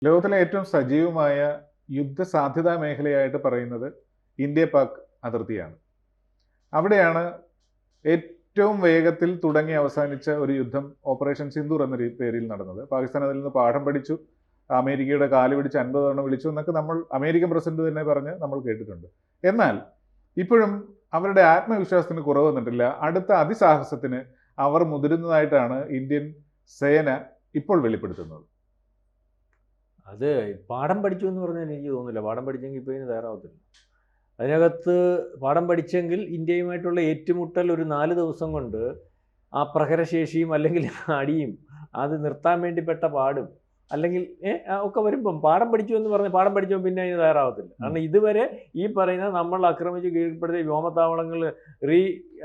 ലോകത്തിലെ ഏറ്റവും സജീവമായ യുദ്ധസാധ്യതാ മേഖലയായിട്ട് പറയുന്നത് ഇന്ത്യ പാക് അതിർത്തിയാണ്. അവിടെയാണ് ഏറ്റവും വേഗത്തിൽ തുടങ്ങി അവസാനിച്ച ഒരു യുദ്ധം ഓപ്പറേഷൻ സിന്ദൂർ എന്ന പേരിൽ നടന്നത്. പാകിസ്ഥാൻ അതിൽ നിന്ന് പാഠം പഠിച്ചു, അമേരിക്കയുടെ കാല് പിടിച്ച് 50 തവണ വിളിച്ചു എന്നൊക്കെ അമേരിക്കൻ പ്രസിഡന്റ് തന്നെ പറഞ്ഞ് നമ്മൾ കേട്ടിട്ടുണ്ട്. എന്നാൽ ഇപ്പോഴും അവരുടെ ആത്മവിശ്വാസത്തിന് കുറവ് വന്നിട്ടില്ല. അടുത്ത അതിസാഹസത്തിന് അവർ മുതിരുന്നതായിട്ടാണ് ഇന്ത്യൻ സേന ഇപ്പോൾ വെളിപ്പെടുത്തുന്നത്. അത് പാഠം പഠിച്ചു എന്ന് പറഞ്ഞാൽ എനിക്ക് തോന്നുന്നില്ല. പാഠം പഠിച്ചെങ്കിൽ ഇപ്പോൾ ഇതിന് തയ്യാറാവത്തില്ല. അതിനകത്ത് പാഠം പഠിച്ചെങ്കിൽ ഇന്ത്യയുമായിട്ടുള്ള ഏറ്റുമുട്ടൽ ഒരു 4 ദിവസം കൊണ്ട് ആ പ്രഹരശേഷിയും അല്ലെങ്കിൽ അടിയും അത് നിർത്താൻ വേണ്ടി പെട്ട പാടും അല്ലെങ്കിൽ ഒക്കെ വരുമ്പം പാഠം പഠിച്ചു എന്ന് പറഞ്ഞ് പാഠം പഠിച്ചപ്പോൾ പിന്നെ അതിന് തയ്യാറാവത്തില്ല. കാരണം ഇതുവരെ ഈ പറയുന്ന നമ്മൾ ആക്രമിച്ച് കീഴ്പ്പെടുത്തിയ വ്യോമത്താവളങ്ങൾ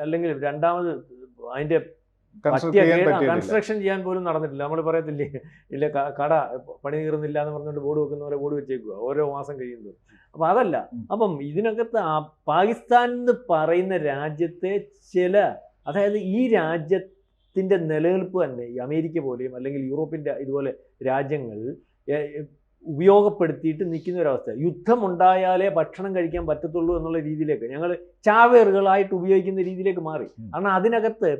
അല്ലെങ്കിൽ രണ്ടാമത് അതിൻ്റെ കൺസ്ട്രക്ഷൻ ചെയ്യാൻ പോലും നടന്നിട്ടില്ല. നമ്മൾ പറയത്തില്ലേ, ഇല്ല കട പണി തീർന്നില്ല എന്ന് പറഞ്ഞുകൊണ്ട് ബോർഡ് വെക്കുന്ന പോലെ ബോർഡ് വെച്ചേക്കുക ഓരോ മാസം കഴിയുന്നത്. അപ്പം അതല്ല. അപ്പം ഇതിനകത്ത് പാകിസ്ഥാൻ എന്ന് പറയുന്ന രാജ്യത്തെ അതായത് ഈ രാജ്യത്തിൻ്റെ നിലനിൽപ്പ് തന്നെ ഈ അമേരിക്ക പോലെയും അല്ലെങ്കിൽ യൂറോപ്പിൻ്റെ ഇതുപോലെ രാജ്യങ്ങൾ ഉപയോഗപ്പെടുത്തിയിട്ട് നിൽക്കുന്ന ഒരവസ്ഥ. യുദ്ധമുണ്ടായാലേ ഭക്ഷണം കഴിക്കാൻ പറ്റത്തുള്ളൂ എന്നുള്ള രീതിയിലേക്ക് ഞങ്ങൾ ചാവേറുകളായിട്ട് ഉപയോഗിക്കുന്ന രീതിയിലേക്ക് മാറി. കാരണം അതിനകത്ത്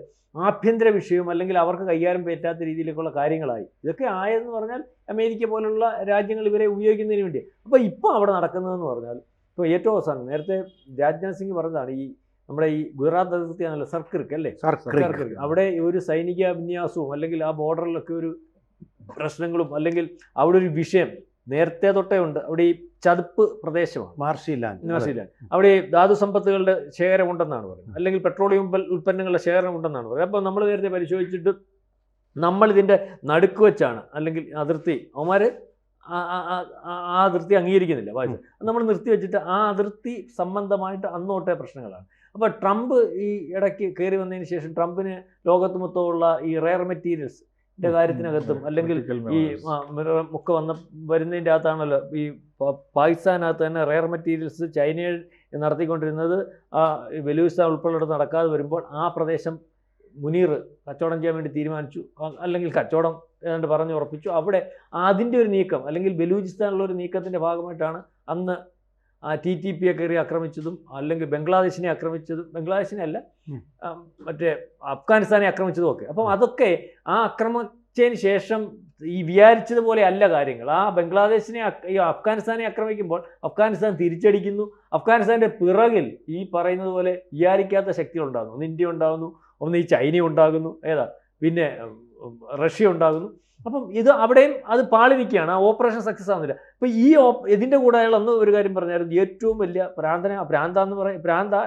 ആഭ്യന്തര വിഷയവും അല്ലെങ്കിൽ അവർക്ക് കൈകാര്യം പറ്റാത്ത രീതിയിലേക്കുള്ള കാര്യങ്ങളായി. ഇതൊക്കെ ആയെന്ന് പറഞ്ഞാൽ അമേരിക്ക പോലുള്ള രാജ്യങ്ങൾ ഇവരെ ഉപയോഗിക്കുന്നതിന് വേണ്ടി. അപ്പോൾ ഇപ്പോൾ അവിടെ നടക്കുന്നതെന്ന് പറഞ്ഞാൽ ഇപ്പോൾ ഏറ്റവും അവസാനം നേരത്തെ രാജ്നാഥ് സിംഗ് പറഞ്ഞതാണ്, ഈ നമ്മുടെ ഈ ഗുജറാത്ത് അതിർത്തിയാണല്ലോ സർക്കിർക്ക് അല്ലേ, സർക്കിർക്ക് അവിടെ ഒരു സൈനിക വിന്യാസവും അല്ലെങ്കിൽ ആ ബോർഡറിലൊക്കെ ഒരു പ്രശ്നങ്ങളും അല്ലെങ്കിൽ അവിടെ ഒരു വിഷയം നേരത്തെ തൊട്ടേ ഉണ്ട്. അവിടെ ഈ ചതുപ്പ് പ്രദേശമാണ് മാർഷിലാൻഡ്. അവിടെ ധാതു സമ്പത്തുകളുടെ ശേഖരം ഉണ്ടെന്നാണ് പറയുന്നത്, അല്ലെങ്കിൽ പെട്രോളിയം ഉൽപ്പന്നങ്ങളുടെ ശേഖരം ഉണ്ടെന്നാണ് പറയുന്നത്. അപ്പോൾ നമ്മൾ നേരത്തെ പരിശോധിച്ചിട്ട് നമ്മളിതിൻ്റെ നടുക്ക് വെച്ചാണ് അല്ലെങ്കിൽ അതിർത്തി അവന്മാർ ആ അതിർത്തി അംഗീകരിക്കുന്നില്ല. നമ്മൾ നിർത്തി വെച്ചിട്ട് ആ അതിർത്തി സംബന്ധമായിട്ട് അന്നോട്ടേ പ്രശ്നങ്ങളാണ്. അപ്പോൾ ട്രംപ് ഈ ഇടയ്ക്ക് കയറി വന്നതിന് ശേഷം ട്രംപിന് ലോകത്ത് മൊത്തമുള്ള ഈ റെയർ മെറ്റീരിയൽസ് കാര്യത്തിനകത്തും അല്ലെങ്കിൽ ഈ ഒക്കെ വരുന്നതിൻ്റെ അകത്താണല്ലോ ഈ പാകിസ്ഥാനകത്ത് തന്നെ റെയർ മെറ്റീരിയൽസ് ചൈനയിൽ നടത്തിക്കൊണ്ടിരുന്നത്. ആ ബലൂചിസ്ഥാൻ ഉൾപ്പെടെ നടക്കാതെ വരുമ്പോൾ ആ പ്രദേശം മുനീർ കച്ചവടം ചെയ്യാൻ വേണ്ടി തീരുമാനിച്ചു, അല്ലെങ്കിൽ കച്ചവടം ഏതാണ്ട് പറഞ്ഞു ഉറപ്പിച്ചു. അവിടെ അതിൻ്റെ ഒരു നീക്കം അല്ലെങ്കിൽ ബലൂചിസ്ഥാനിലുള്ള ഒരു നീക്കത്തിൻ്റെ ഭാഗമായിട്ടാണ് അന്ന് TTP കയറി ആക്രമിച്ചതും അല്ലെങ്കിൽ ബംഗ്ലാദേശിനെ ആക്രമിച്ചതും, ബംഗ്ലാദേശിനെ അല്ല മറ്റേ അഫ്ഗാനിസ്ഥാനെ ആക്രമിച്ചതും ഒക്കെ. അപ്പം അതൊക്കെ ആ ആക്രമിച്ചതിന് ശേഷം ഈ വിചാരിച്ചതുപോലെ അല്ല കാര്യങ്ങൾ. ആ ബംഗ്ലാദേശിനെ അഫ്ഗാനിസ്ഥാനെ ആക്രമിക്കുമ്പോൾ അഫ്ഗാനിസ്ഥാൻ തിരിച്ചടിക്കുന്നു. അഫ്ഗാനിസ്ഥാൻ്റെ പിറകിൽ ഈ പറയുന്നത് പോലെ വിചാരിക്കാത്ത ശക്തികളുണ്ടാകുന്നു. ഒന്ന് ഇന്ത്യ ഉണ്ടാകുന്നു, ഒന്ന് ഈ ചൈന ഉണ്ടാകുന്നു, പിന്നെ റഷ്യ ഉണ്ടാകുന്നു. അപ്പം ഇത് അവിടെയും അത് പാളി നിൽക്കുകയാണ്. ആ ഓപ്പറേഷൻ സക്സസ് ആവുന്നില്ല. അപ്പോൾ ഇതിൻ്റെ കൂടെ അയാൾ അന്ന് ഒരു കാര്യം പറഞ്ഞായിരുന്നു, ഏറ്റവും വലിയ ഭ്രാന്ത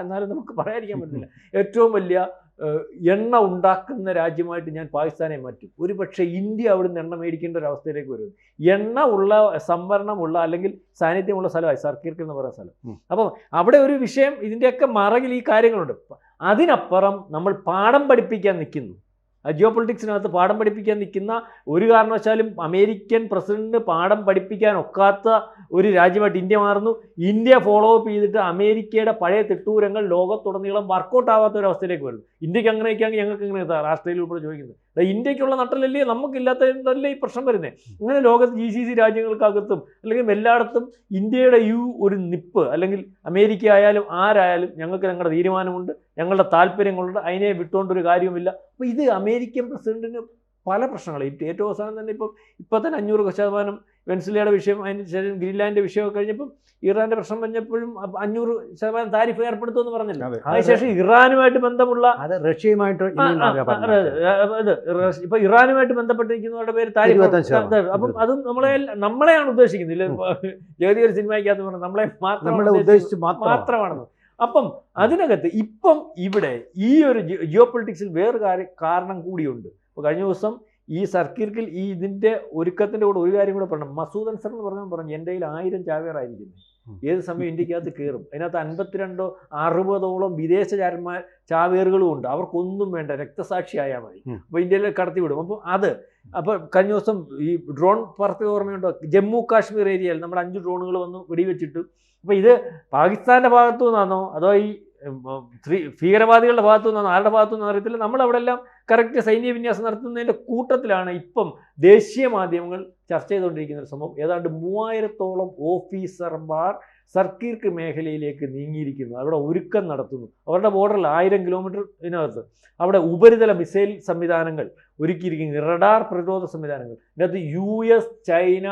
എന്നാലും നമുക്ക് പറയാതിരിക്കാൻ പറ്റില്ല, ഏറ്റവും വലിയ എണ്ണ ഉണ്ടാക്കുന്ന രാജ്യമായിട്ട് ഞാൻ പാകിസ്ഥാനെ മാറ്റും. ഒരു പക്ഷേ ഇന്ത്യ അവിടുന്ന് എണ്ണ മേടിക്കേണ്ട ഒരു അവസ്ഥയിലേക്ക് വരും. എണ്ണ ഉള്ള സംഭരണമുള്ള അല്ലെങ്കിൽ സാന്നിധ്യമുള്ള സ്ഥലമായി സർക്കിർക്ക് എന്ന് പറയുന്ന സ്ഥലം. അപ്പം അവിടെ ഒരു വിഷയം, ഇതിൻ്റെയൊക്കെ മറകിൽ ഈ കാര്യങ്ങളുണ്ട്. അതിനപ്പുറം നമ്മൾ പാഠം പഠിപ്പിക്കാൻ നിൽക്കുന്നു. ജിയോ പൊളിറ്റിക്സിനകത്ത് പാഠം പഠിപ്പിക്കാൻ നിൽക്കുന്ന ഒരു കാരണവശാലും അമേരിക്കൻ പ്രസിഡന്റിന് പാഠം പഠിപ്പിക്കാൻ ഒക്കാത്ത ഒരു രാജ്യമായിട്ട് ഇന്ത്യ മാറുന്നു. ഇന്ത്യ ഫോളോ അപ്പ് ചെയ്തിട്ട് അമേരിക്കയുടെ പഴയ തിട്ടൂരങ്ങൾ ലോകത്തുടനീളം വർക്കൗട്ട് ആവാത്ത ഒരു അവസ്ഥയിലേക്ക് വരുന്നു. ഇന്ത്യക്ക് അങ്ങനെയൊക്കെയാണെങ്കിൽ ഞങ്ങൾക്ക് എങ്ങനെ രാഷ്ട്രീയ ഉൾപ്പെടെ ചോദിക്കുന്നത്, ഇന്ത്യക്കുള്ള നട്ടലല്ലേ നമുക്കില്ലാത്തതല്ലേ ഈ പ്രശ്നം വരുന്നത്. അങ്ങനെ ലോകത്ത് GCC രാജ്യങ്ങൾക്കകത്തും അല്ലെങ്കിൽ എല്ലായിടത്തും ഇന്ത്യയുടെ ഈ ഒരു നിപ്പ്, അല്ലെങ്കിൽ അമേരിക്ക ആയാലും ആരായാലും ഞങ്ങൾക്ക് ഞങ്ങളുടെ തീരുമാനമുണ്ട്, ഞങ്ങളുടെ താല്പര്യങ്ങളുണ്ട്, അതിനെ വിട്ടുകൊണ്ടൊരു കാര്യവുമില്ല. അപ്പോൾ ഇത് അമേരിക്കൻ പ്രസിഡന്റിന് പല പ്രശ്നങ്ങൾ. ഏറ്റവും അവസാനം തന്നെ ഇപ്പം തന്നെ 500% വെൻസുലയുടെ വിഷയം, അതിന് ശേഷം ഗ്രീൻലാൻഡിൻ്റെ വിഷയമൊക്കെ കഴിഞ്ഞപ്പം ഇറാൻ്റെ പ്രശ്നം കഴിഞ്ഞപ്പോഴും 500% താരിഫ് ഏർപ്പെടുത്തുമെന്ന് പറഞ്ഞില്ല. അതിനുശേഷം ഇറാനുമായിട്ട് ബന്ധമുള്ള ഇപ്പൊ ഇറാനുമായിട്ട് ബന്ധപ്പെട്ടിരിക്കുന്നവരുടെ പേര് താരിഫ്. അപ്പം അതും നമ്മളെയാണ് ഉദ്ദേശിക്കുന്നത്. ജഗതി ഒരു സിനിമയ്ക്കകത്ത് പറഞ്ഞത് നമ്മളെ മാത്രമാണെന്ന്. അപ്പം അതിനകത്ത് ഇപ്പം ഇവിടെ ഈ ഒരു ജിയോ പൊളിറ്റിക്സിൽ വേറൊരു കാരണം കൂടിയുണ്ട്. അപ്പോൾ കഴിഞ്ഞ ദിവസം ഈ സർക്കിർക്കിൽ ഇതിൻ്റെ ഒരുക്കത്തിൻ്റെ കൂടെ ഒരു കാര്യം കൂടെ പറയണം. മസൂദ് അൻസർ എന്ന് പറഞ്ഞു എൻ്റെ കയ്യിൽ 1000 ചാവേറായിരിക്കുന്നു, ഏത് സമയം ഇന്ത്യക്കകത്ത് കയറും. അതിനകത്ത് 52-60 വിദേശ ചാവേറുകളും ഉണ്ട്. അവർക്കൊന്നും വേണ്ട, രക്തസാക്ഷിയായാൽ മതി. അപ്പോൾ ഇന്ത്യയിലേക്ക് കടത്തിവിടും. അപ്പോൾ കഴിഞ്ഞ ദിവസം ഈ ഡ്രോൺ പറത്തി ഓർമ്മയുണ്ടോ, ജമ്മു കാശ്മീർ ഏരിയയിൽ നമ്മുടെ 5 ഡ്രോണുകൾ വന്ന് വെടിവെച്ചിട്ട്. അപ്പോൾ ഇത് പാകിസ്ഥാൻ്റെ ഭാഗത്തു നിന്നാണോ അതോ ഈ ഭീകരവാദികളുടെ ഭാഗത്തു നിന്നാണോ ആരുടെ ഭാഗത്തു നിന്നോ അറിയത്തില്ല. നമ്മളവിടെ എല്ലാം കറക്റ്റ് സൈന്യ വിന്യാസം നടത്തുന്നതിൻ്റെ കൂട്ടത്തിലാണ് ഇപ്പം ദേശീയ മാധ്യമങ്ങൾ ചർച്ച ചെയ്തുകൊണ്ടിരിക്കുന്ന ഒരു സംഭവം. ഏതാണ്ട് 3000-ഓളം ഓഫീസർമാർ സർക്കീർക്ക് മേഖലയിലേക്ക് നീങ്ങിയിരിക്കുന്നു. അവിടെ ഒരുക്കം നടത്തുന്നു. അവരുടെ ബോർഡറിൽ 1000 കിലോമീറ്ററിനകത്ത് അവിടെ ഉപരിതല മിസൈൽ സംവിധാനങ്ങൾ ഒരുക്കിയിരിക്കുന്നു, റഡാർ പ്രതിരോധ സംവിധാനങ്ങൾ. ഇതിനകത്ത് US ചൈന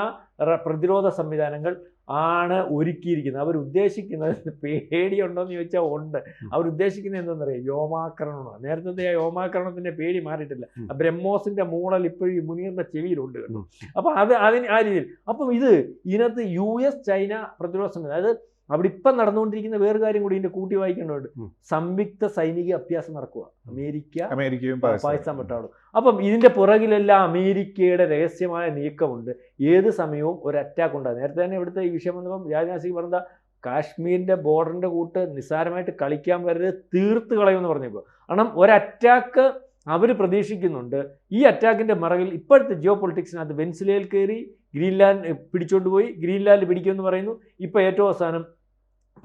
പ്രതിരോധ സംവിധാനങ്ങൾ ആണ് ഒരുക്കിയിരിക്കുന്നത്. അവരുദ്ദേശിക്കുന്നത്, പേടിയുണ്ടോ എന്ന് ചോദിച്ചാൽ ഉണ്ട്, അവരുദ്ദേശിക്കുന്നത് എന്താണെന്നറിയാം, വ്യോമാക്രമണമാണ്. നേരത്തെ വ്യോമാക്രമണത്തിൻ്റെ പേടി മാറിയിട്ടില്ല. ബ്രഹ്മോസിൻ്റെ മൂളൽ ഇപ്പോഴും മുനീറിൻ്റെ ചെവിയിലുണ്ട് കേട്ടോ. അപ്പോൾ അതിന് ആ രീതിയിൽ. അപ്പം ഇതിനകത്ത് US ചൈന പ്രതിരോധ സംവിധാനം, അതായത് അവിടെ ഇപ്പം നടന്നുകൊണ്ടിരിക്കുന്ന വേറെ കാര്യം കൂടി ഇതിൻ്റെ കൂട്ടി വായിക്കേണ്ടതുണ്ട്. സംയുക്ത സൈനിക അഭ്യാസം നടക്കുക, അമേരിക്കയും പാകിസ്ഥാൻ പട്ടാളും. അപ്പം ഇതിൻ്റെ പുറകിലെല്ലാം അമേരിക്കയുടെ രഹസ്യമായ നീക്കമുണ്ട്. ഏത് സമയവും ഒരു അറ്റാക്ക് ഉണ്ടാകും. നേരത്തെ തന്നെ ഇവിടുത്തെ ഈ വിഷയം വന്നപ്പം രാജ്നാഥ് സിംഗ് പറഞ്ഞ കാശ്മീരിൻ്റെ ബോർഡറിൻ്റെ കൂട്ട് നിസ്സാരമായിട്ട് കളിക്കാൻ വരരുത്, തീർത്ത് കളയുമെന്ന് പറഞ്ഞപ്പോൾ. കാരണം ഒരറ്റാക്ക് അവർ പ്രതീക്ഷിക്കുന്നുണ്ട്. ഈ അറ്റാക്കിൻ്റെ മറകിൽ ഇപ്പോഴത്തെ ജിയോ പൊളിറ്റിക്സിനകത്ത് വെൻസുലയിൽ കയറി ഗ്രീൻലാൻഡ് പിടിച്ചുകൊണ്ട് പോയി, ഗ്രീൻലാൻഡ് പിടിക്കുമെന്ന് പറയുന്നു. ഇപ്പോൾ ഏറ്റവും അവസാനം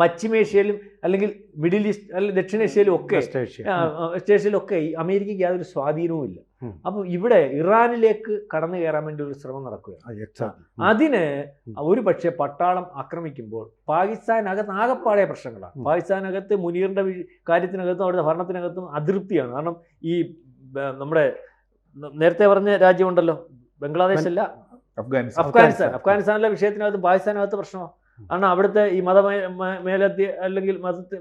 പശ്ചിമേഷ്യയിലും അല്ലെങ്കിൽ മിഡിൽ ഈസ്റ്റ് അല്ലെങ്കിൽ ദക്ഷിണേഷ്യയിലും ഒക്കെ ഏഷ്യയിലൊക്കെ അമേരിക്കയ്ക്ക് യാതൊരു സ്വാധീനവും ഇല്ല. അപ്പം ഇവിടെ ഇറാനിലേക്ക് കടന്നു കയറാൻ വേണ്ടി ഒരു ശ്രമം നടക്കുകയാണ്. അതിന് ഒരു പക്ഷേ പട്ടാളം ആക്രമിക്കുമ്പോൾ പാകിസ്ഥാനകത്ത് ആകെപ്പാടെ പ്രശ്നങ്ങളാണ്. പാകിസ്ഥാനകത്ത് മുനീറിൻ്റെ കാര്യത്തിനകത്തും അവിടുത്തെ ഭരണത്തിനകത്തും അതൃപ്തിയാണ്. കാരണം ഈ നമ്മുടെ നേരത്തെ പറഞ്ഞ രാജ്യമുണ്ടല്ലോ, ബംഗ്ലാദേശ് അല്ല, അഫ്ഗാനിസ്ഥാനിലെ വിഷയത്തിനകത്ത് പാകിസ്ഥാനകത്ത് പ്രശ്നമാണ്. കാരണം അവിടുത്തെ ഈ മേലധ്യ അല്ലെങ്കിൽ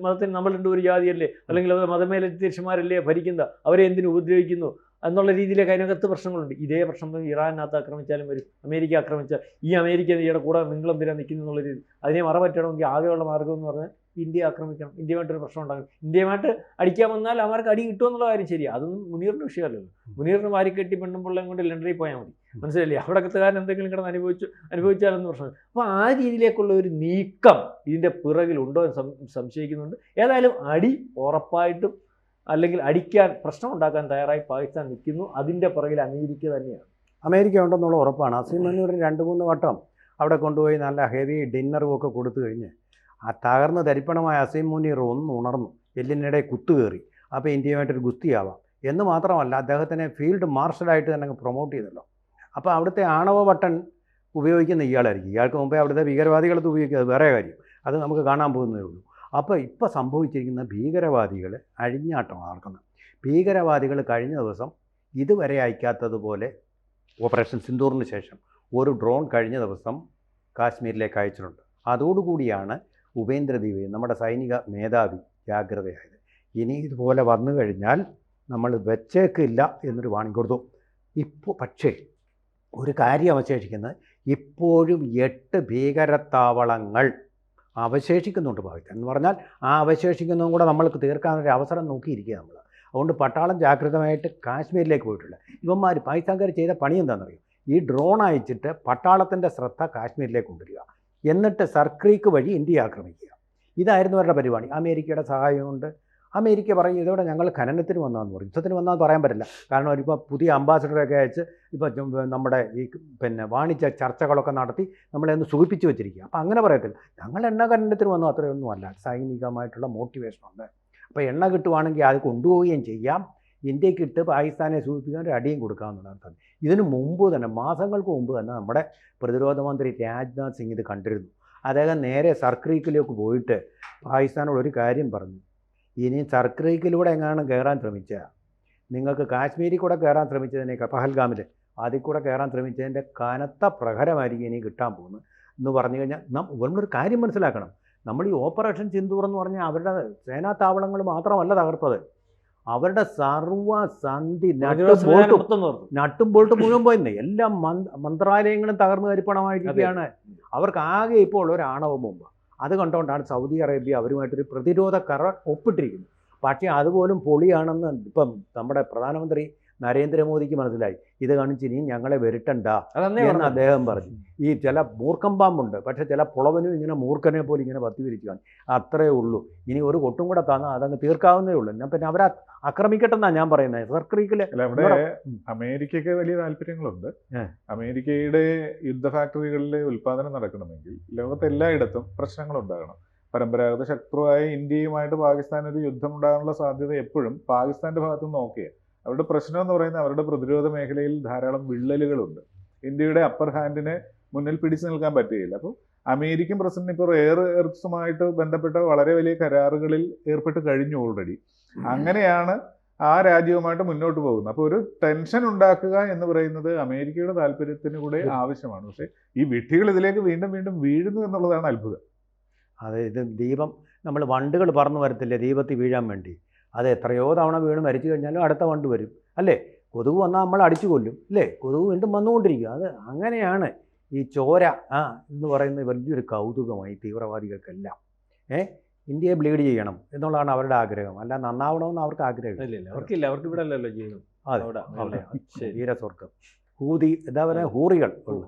മതത്തിന് നമ്മൾ ഒരു ജാതിയല്ലേ, അല്ലെങ്കിൽ മതമേലധ്യക്ഷന്മാരല്ലേ ഭരിക്കുന്ന, അവരെ എന്തിനു ഉപദ്രവിക്കുന്നു എന്നുള്ള രീതിയിലേക്ക് അതിനകത്ത് പ്രശ്നങ്ങളുണ്ട്. ഇതേ പ്രശ്നം ഇറാനകത്ത് ആക്രമിച്ചാലും വരും. അമേരിക്ക ആക്രമിച്ചാൽ ഈ അമേരിക്കയുടെ കൂടെ നിങ്ങളെന്തിനാണ് നിൽക്കുന്നു എന്നുള്ള രീതി, അതിനെ മറപറ്റണമെങ്കിൽ ആകെയുള്ള മാർഗ്ഗം എന്ന് പറഞ്ഞാൽ ഇന്ത്യ ആക്രമിക്കണം, ഇന്ത്യയുമായിട്ടൊരു പ്രശ്നം ഉണ്ടാകും. ഇന്ത്യയുമായിട്ട് അടിക്കാൻ വന്നാൽ അവർക്ക് അടി കിട്ടുമെന്നുള്ള കാര്യം ശരിയാണ്. അതൊന്നും മുനീറിൻ്റെ വിഷയമല്ലല്ലോ. മുനീറിന് വാരിക്കെട്ടി പെണ്ണും പിള്ളേം കൊണ്ട് ലണ്ടനിൽ പോയാൽ മതി, മനസ്സിലല്ലേ? അവിടത്തുകാരൻ എന്തെങ്കിലും കിടന്ന് അനുഭവിച്ചാലൊന്നും പ്രശ്നം. അപ്പോൾ ആ രീതിയിലേക്കുള്ള ഒരു നീക്കം ഇതിൻ്റെ പിറകിലുണ്ടോ എന്ന് സംശയിക്കുന്നുണ്ട്. ഏതായാലും അടി ഉറപ്പായിട്ടും അല്ലെങ്കിൽ അടിക്കാൻ പ്രശ്നം ഉണ്ടാക്കാൻ തയ്യാറായി പാകിസ്ഥാൻ നിൽക്കുന്നു. അതിൻ്റെ പിറകിൽ അമേരിക്ക തന്നെയാണ്. അമേരിക്ക ഉണ്ടെന്നുള്ള ഉറപ്പാണ്. അസീം മുനീർ 2-3 വട്ടം അവിടെ കൊണ്ടുപോയി നല്ല ഹെവി ഡിന്നറും ഒക്കെ കൊടുത്തു കഴിഞ്ഞ് ആ തകർന്ന് തരിപ്പണമായ അസീം മുനീർ ഒന്ന് ഉണർന്നു, എല്ലിനിടെ കുത്തുകയറി. അപ്പോൾ ഇന്ത്യയുമായിട്ടൊരു ഗുസ്തിയാവാം എന്ന് മാത്രമല്ല, അദ്ദേഹത്തിനെ ഫീൽഡ് മാർഷലായിട്ട് തന്നെ പ്രൊമോട്ട് ചെയ്തല്ലോ. അപ്പോൾ അവിടുത്തെ ആണവ ബട്ടൺ ഉപയോഗിക്കുന്ന ഇയാളായിരിക്കും. ഇയാൾക്ക് മുമ്പേ അവിടുത്തെ ഭീകരവാദികളത് ഉപയോഗിക്കുക, അത് വേറെ കാര്യം, അത് നമുക്ക് കാണാൻ പോകുന്നതേ ഉള്ളൂ. അപ്പോൾ ഇപ്പോൾ സംഭവിച്ചിരിക്കുന്ന ഭീകരവാദികൾ അഴിഞ്ഞാട്ടമാണ് നടക്കുന്നത്. ഭീകരവാദികൾ കഴിഞ്ഞ ദിവസം ഇതുവരെ അയക്കാത്തതുപോലെ ഓപ്പറേഷൻ സിന്ദൂറിന് ശേഷം ഒരു ഡ്രോൺ കഴിഞ്ഞ ദിവസം കാശ്മീരിലേക്ക് അയച്ചിട്ടുണ്ട്. അതോടുകൂടിയാണ് ഉപേന്ദ്രദ്വീപ് നമ്മുടെ സൈനിക മേധാവി ജാഗ്രതയായത്. ഇനി ഇതുപോലെ വന്നു കഴിഞ്ഞാൽ നമ്മൾ വെച്ചേക്കില്ല എന്നൊരു വാണിംഗ് കൊടുത്തു. ഇപ്പോൾ പക്ഷേ ഒരു കാര്യം അവശേഷിക്കുന്നത്, ഇപ്പോഴും 8 ഭീകരത്താവളങ്ങൾ അവശേഷിക്കുന്നുണ്ട് പാകിസ്ഥാൻ. എന്ന് പറഞ്ഞാൽ ആ അവശേഷിക്കുന്നതും കൂടെ നമ്മൾക്ക് തീർക്കാനൊരു അവസരം നോക്കിയിരിക്കുക നമ്മൾ. അതുകൊണ്ട് പട്ടാളം ജാഗ്രതമായിട്ട് കാശ്മീരിലേക്ക് പോയിട്ടില്ല. ഇവന്മാർ പാകിസ്ഥാൻകാർ ചെയ്ത പണി എന്താണെന്നറിയും? ഈ ഡ്രോൺ അയച്ചിട്ട് പട്ടാളത്തിൻ്റെ ശ്രദ്ധ കാശ്മീരിലേക്ക് കൊണ്ടുവരിക, എന്നിട്ട് സർക്രീക്ക് വഴി ഇന്ത്യ ആക്രമിക്കുക. ഇതായിരുന്നു അവരുടെ പരിപാടി. അമേരിക്കയുടെ സഹായം കൊണ്ട് അമേരിക്ക പറയും ഇതോടെ ഞങ്ങൾ ഖനനത്തിന് വന്നതെന്ന് പറയും. യുദ്ധത്തിന് വന്നതെന്ന് പറയാൻ പറ്റില്ല. കാരണം അവരിപ്പോൾ പുതിയ അംബാസഡറൊക്കെ അയച്ച് ഇപ്പോൾ നമ്മുടെ ഈ വാണിജ്യ ചർച്ചകളൊക്കെ നടത്തി നമ്മളെ ഒന്ന് സൂചിപ്പിച്ച് വെച്ചിരിക്കുക. അപ്പോൾ അങ്ങനെ പറയത്തില്ല, ഞങ്ങൾ എണ്ണ ഖനനത്തിന് വന്നു, അത്രയൊന്നുമല്ല. സൈനികമായിട്ടുള്ള മോട്ടിവേഷനുണ്ട്. അപ്പോൾ എണ്ണ കിട്ടുവാണെങ്കിൽ അത് കൊണ്ടുപോവുകയും ചെയ്യാം, ഇന്ത്യക്ക് ഇട്ട് പാകിസ്ഥാനെ സൂചിപ്പിക്കാൻ ഒരു അടിയും കൊടുക്കാമെന്നുള്ളതാണ്. ഇതിനു മുമ്പ് തന്നെ, മാസങ്ങൾക്ക് മുമ്പ് തന്നെ നമ്മുടെ പ്രതിരോധ മന്ത്രി രാജ്നാഥ് സിംഗ് ഇത് കണ്ടിരുന്നു. അദ്ദേഹം നേരെ സർക്രീക്കിലേക്ക് പോയിട്ട് പാകിസ്ഥാനോട് ഒരു കാര്യം പറഞ്ഞു, ഇനി സർക്രീക്കിലൂടെ എങ്ങാനും കയറാൻ ശ്രമിച്ചാൽ നിങ്ങൾക്ക് കാശ്മീരിൽ കൂടെ കയറാൻ ശ്രമിച്ചതിനേക്കാൾ, പഹൽഗാമിൽ അതിൽ കൂടെ കയറാൻ ശ്രമിച്ചതിൻ്റെ കനത്ത പ്രഹരമായിരിക്കും ഇനി കിട്ടാൻ പോകുന്നത് എന്ന് പറഞ്ഞു കഴിഞ്ഞാൽ, നമ്മളൊരു കാര്യം മനസ്സിലാക്കണം. നമ്മൾ ഈ ഓപ്പറേഷൻ സിന്ദൂർ എന്ന് പറഞ്ഞാൽ അവരുടെ സേനാ താവളങ്ങൾ മാത്രമല്ല തകർത്തത്, അവരുടെ സർവ്വസന്ധി നട്ടും ബോൾട്ടും മുഴുവൻ പോയിന്ന്. എല്ലാ മന്ത്രാലയങ്ങളും തകർന്നു തരിപ്പണമായിരിക്കുകയാണ്. അവർക്ക് ആകെ ഇപ്പോൾ ഒരു ആണവ ബോംബ്. അത് കണ്ടുകൊണ്ടാണ് സൗദി അറേബ്യ അവരുമായിട്ടൊരു പ്രതിരോധ കരാർ ഒപ്പിട്ടിരിക്കുന്നത്. പക്ഷേ അതുപോലും പൊളിയാണെന്ന് ഇപ്പം നമ്മുടെ പ്രധാനമന്ത്രി നരേന്ദ്രമോദിക്ക് മനസ്സിലായി. ഇത് കാണിച്ച് ഇനിയും ഞങ്ങളെ വരുത്തണ്ട എന്ന് അദ്ദേഹം പറഞ്ഞു. ഈ ചില മൂർഖം പാമ്പുണ്ട്, പക്ഷേ ചില പുളവനും ഇങ്ങനെ മൂർഖനെ പോലെ ഇങ്ങനെ പത്തിവിരിച്ചു കാണും. അത്രയേ ഉള്ളൂ. ഇനി ഒരു കൊട്ടും കൂടെ തന്നാൽ അതങ്ങ് തീർക്കാവുന്നേ ഉള്ളൂ. എന്നാൽ പിന്നെ അവരെ ആക്രമിക്കട്ടെന്നാണ് ഞാൻ പറയുന്നത്. സർക്രീക്കിൽ അവിടെ അമേരിക്കയ്ക്ക് വലിയ താല്പര്യങ്ങളുണ്ട്. അമേരിക്കയുടെ യുദ്ധ ഫാക്ടറികളിൽ ഉൽപ്പാദനം നടക്കണമെങ്കിൽ ലോകത്ത് എല്ലായിടത്തും പ്രശ്നങ്ങളുണ്ടാകണം. പരമ്പരാഗത ശത്രുവായ ഇന്ത്യയുമായിട്ട് പാകിസ്ഥാൻ ഒരു യുദ്ധം ഉണ്ടാകാനുള്ള സാധ്യത എപ്പോഴും പാകിസ്ഥാന്റെ ഭാഗത്തു നിന്ന് നോക്കിയാണ്. അവരുടെ പ്രശ്നം എന്ന് പറയുന്നത് അവരുടെ പ്രതിരോധ മേഖലയിൽ ധാരാളം വിള്ളലുകളുണ്ട്. ഇന്ത്യയുടെ അപ്പർ ഹാൻഡിനെ മുന്നിൽ പിടിച്ചു നിൽക്കാൻ പറ്റുകയില്ല. അപ്പോൾ അമേരിക്കൻ പ്രസിഡന്റ് ഇപ്പോൾ റെയർ എർത്തുമായിട്ട് ബന്ധപ്പെട്ട വളരെ വലിയ കരാറുകളിൽ ഏർപ്പെട്ട് കഴിഞ്ഞു ഓൾറെഡി. അങ്ങനെയാണ് ആ രാജ്യവുമായിട്ട് മുന്നോട്ട് പോകുന്നത്. അപ്പോൾ ഒരു ടെൻഷൻ ഉണ്ടാക്കുക എന്ന് പറയുന്നത് അമേരിക്കയുടെ താല്പര്യത്തിന് കൂടെ ആവശ്യമാണ്. പക്ഷേ ഈ വിഡ്ഢികൾ ഇതിലേക്ക് വീണ്ടും വീണ്ടും വീഴുന്നു എന്നുള്ളതാണ് അത്ഭുതം. അത് ഇത് ദീപം നമ്മൾ വണ്ടുകൾ പറന്നു വരത്തില്ലേ ദീപത്തിൽ വീഴാൻ വേണ്ടി, അത് എത്രയോ തവണ വീണ് മരിച്ചു കഴിഞ്ഞാലും അടുത്ത വണ്ട് വരും അല്ലേ. കൊതുക് വന്നാൽ നമ്മൾ അടിച്ചു കൊല്ലും അല്ലേ, കൊതുക് വീണ്ടും വന്നുകൊണ്ടിരിക്കും. അത് അങ്ങനെയാണ് ഈ ചോര എന്ന് പറയുന്നത് വലിയൊരു കൗതുകമായി തീവ്രവാദികൾക്കെല്ലാം. ഇന്ത്യയെ ബ്ലീഡ് ചെയ്യണം എന്നുള്ളതാണ് അവരുടെ ആഗ്രഹം, അല്ല നന്നാവണമെന്ന് അവർക്ക് ആഗ്രഹം അവർക്കില്ല. അവർക്ക് ഇവിടെ അല്ലല്ലോ ചെയ്യുന്നു. അതെ, വീരസ്വർഗം ഹൂതി എന്താ പറയുക, ഹൂറികൾ ഉള്ളു.